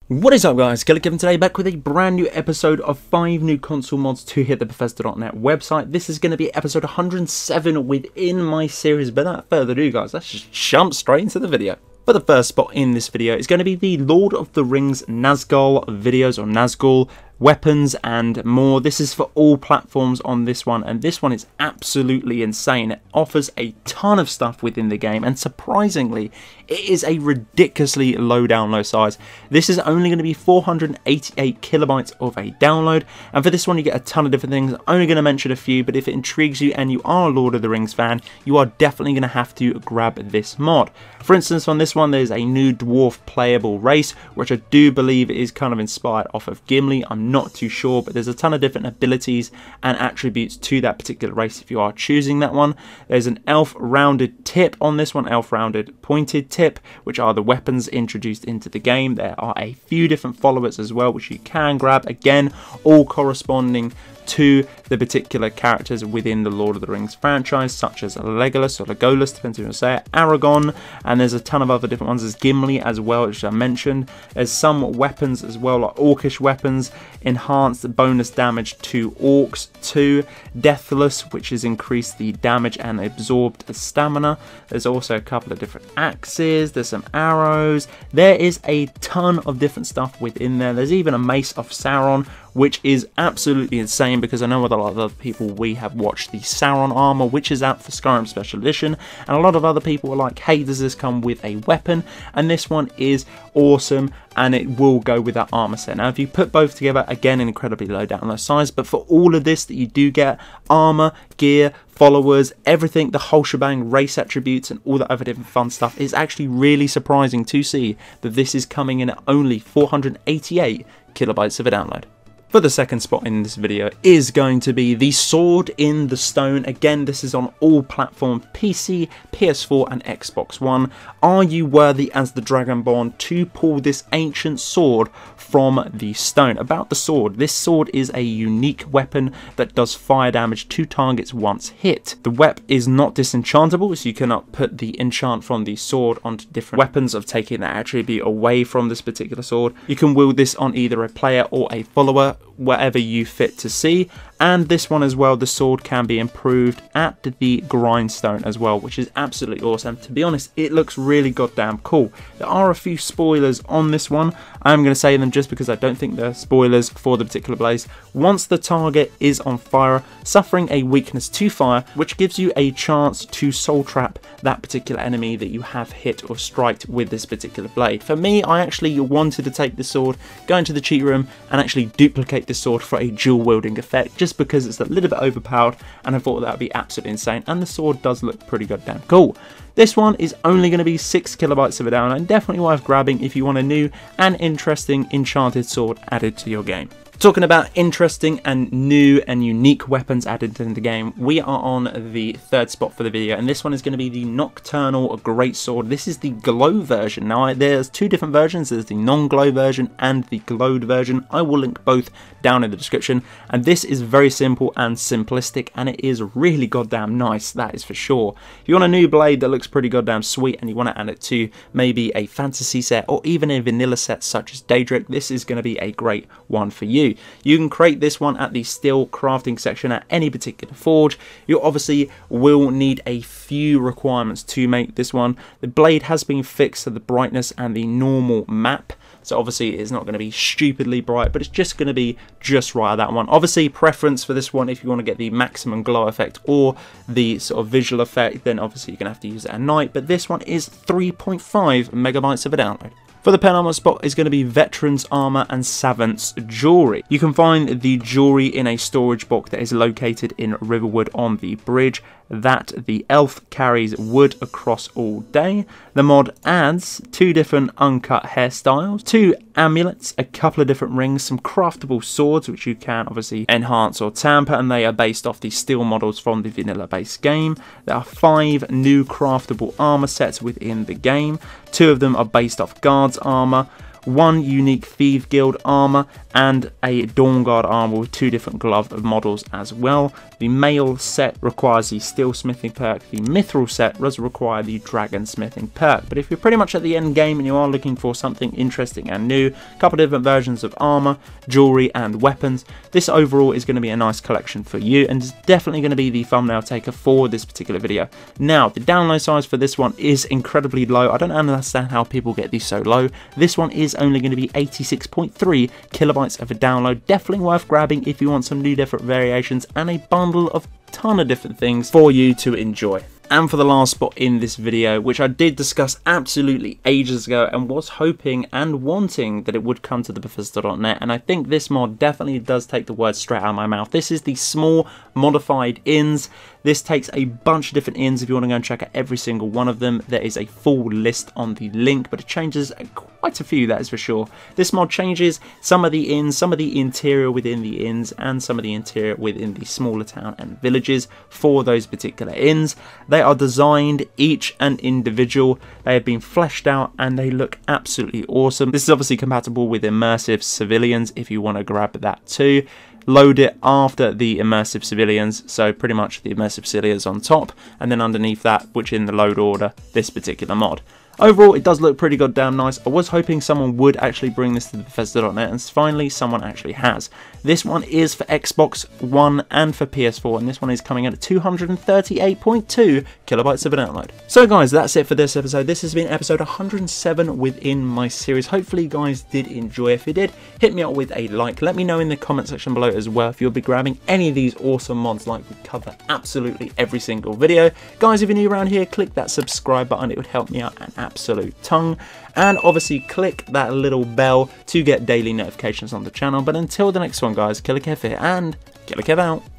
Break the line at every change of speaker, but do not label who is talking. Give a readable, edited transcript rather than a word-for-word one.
What is up guys, Killerkev today back with a brand new episode of 5 new console mods to hit the Bethesda.net website. This is going to be episode 107 within my series, but without further ado guys, let's just jump straight into the video. But the first spot in this video is going to be the Lord of the Rings Nazgul videos, or Nazgul, weapons and more. This is for all platforms on this one, and this one is absolutely insane. It offers a ton of stuff within the game, and surprisingly it is a ridiculously low download size. This is only going to be 488 kilobytes of a download, and for this one you get a ton of different things. I'm only going to mention a few, but if it intrigues you and you are a Lord of the Rings fan, you are definitely going to have to grab this mod. For instance, on this one there's a new dwarf playable race, which I do believe is kind of inspired off of Gimli. I'm not too sure, but there's a ton of different abilities and attributes to that particular race if you are choosing that one. There's an elf rounded tip on this one, elf rounded pointed tip, which are the weapons introduced into the game. There are a few different followers as well which you can grab, again all corresponding to the particular characters within the Lord of the Rings franchise, such as Legolas or Legolas, depends on how you say it, Aragorn, and there's a ton of other different ones. There's Gimli as well, which I mentioned. There's some weapons as well, like orcish weapons, enhanced bonus damage to orcs, to Deathless, which has increased the damage and absorbed stamina. There's also a couple of different axes, there's some arrows, there is a ton of different stuff within there. There's even a Mace of Sauron, which is absolutely insane, because I know with a lot of other people we have watched the Sauron armor, which is out for Skyrim Special Edition, and a lot of other people are like, hey, does this come with a weapon? And this one is awesome, and it will go with that armor set. Now if you put both together, again an incredibly low download size, but for all of this that you do get armor, gear, followers, everything, the whole shebang, race attributes and all that other different fun stuff, is actually really surprising to see that this is coming in at only 488 kilobytes of a download. For the second spot in this video is going to be the Sword in the Stone. Again, this is on all platforms, PC, PS4 and Xbox One. Are you worthy as the Dragonborn to pull this ancient sword from the stone? About the sword, this sword is a unique weapon that does fire damage to targets once hit. The weapon is not disenchantable, so you cannot put the enchant from the sword onto different weapons of taking that attribute away from this particular sword. You can wield this on either a player or a follower, whatever you fit to see. And this one as well, the sword can be improved at the grindstone as well, which is absolutely awesome. To be honest, it looks really goddamn cool. There are a few spoilers on this one. I'm going to say them just because I don't think they're spoilers for the particular blaze. Once the target is on fire, suffering a weakness to fire, which gives you a chance to soul trap that particular enemy that you have hit or striked with this particular blade. For me, I actually wanted to take this sword, go into the cheat room and actually duplicate this sword for a dual wielding effect, just because it's a little bit overpowered, and I thought that would be absolutely insane, and the sword does look pretty goddamn cool. This one is only going to be 6 kilobytes of a download, and definitely worth grabbing if you want a new and interesting enchanted sword added to your game. Talking about interesting and new and unique weapons added in the game, we are on the third spot for the video, and this one is going to be the Nocturnal GreatSword. This is the glow version. Now there's two different versions, there's the non-glow version and the glowed version. I will link both down in the description, and this is very simple and simplistic, and it is really goddamn nice, that is for sure. If you want a new blade that looks pretty goddamn sweet and you want to add it to maybe a fantasy set or even a vanilla set such as Daedric, this is going to be a great one for you. You can create this one at the steel crafting section at any particular forge. You obviously will need a few requirements to make this one. The blade has been fixed to the brightness and the normal map, so obviously it's not going to be stupidly bright, but it's just going to be just right at that one. Obviously preference for this one, if you want to get the maximum glow effect or the sort of visual effect, then obviously you're going to have to use it at night, but this one is 3.5 megabytes of a download. For the pen armor spot is going to be Veteran's Armor and Savant's Jewelry. You can find the jewelry in a storage box that is located in Riverwood on the bridge. That the elf carries wood across all day. The mod adds 2 different uncut hairstyles, 2 amulets, a couple of different rings, some craftable swords which you can obviously enhance or tamper, and they are based off the steel models from the vanilla base game. There are 5 new craftable armor sets within the game. 2 of them are based off guards armor. 1 unique Thief Guild armor, and a Dawnguard armor with 2 different glove models as well. The male set requires the steel smithing perk, the mithril set does require the dragon smithing perk. But if you're pretty much at the end game and you are looking for something interesting and new, a couple of different versions of armor, jewelry and weapons, this overall is going to be a nice collection for you, and is definitely going to be the thumbnail taker for this particular video. Now, the download size for this one is incredibly low. I don't understand how people get these so low. This one is only going to be 86.3 kilobytes of a download. Definitely worth grabbing if you want some new different variations and a bundle of ton of different things for you to enjoy. And for the last spot in this video, which I did discuss absolutely ages ago and was hoping and wanting that it would come to the Bethesda.net, and I think this mod definitely does take the words straight out of my mouth. This is the small modified inns. This takes a bunch of different inns. If you want to go and check out every single one of them, there is a full list on the link, but it changes quite a few, that is for sure. This mod changes some of the inns, some of the interior within the inns, and some of the interior within the smaller town and villages for those particular inns. They are designed each and individual. They have been fleshed out and they look absolutely awesome. This is obviously compatible with immersive civilians if you want to grab that too. Load it after the immersive civilians, so pretty much the immersive civilians on top, and then underneath that, which in the load order, this particular mod. Overall, it does look pretty goddamn nice. I was hoping someone would actually bring this to the Bethesda.net, and finally someone actually has. This one is for Xbox One and for PS4, and this one is coming at 238.2 kilobytes of a download. So guys, that's it for this episode. This has been episode 107 within my series. Hopefully you guys did enjoy. If you did, hit me up with a like. Let me know in the comment section below as well if you'll be grabbing any of these awesome mods like we cover absolutely every single video. Guys, if you're new around here, click that subscribe button. It would help me out an absolute tongue, and obviously click that little bell to get daily notifications on the channel. But until the next one guys, Killerkev here, and Killerkev out.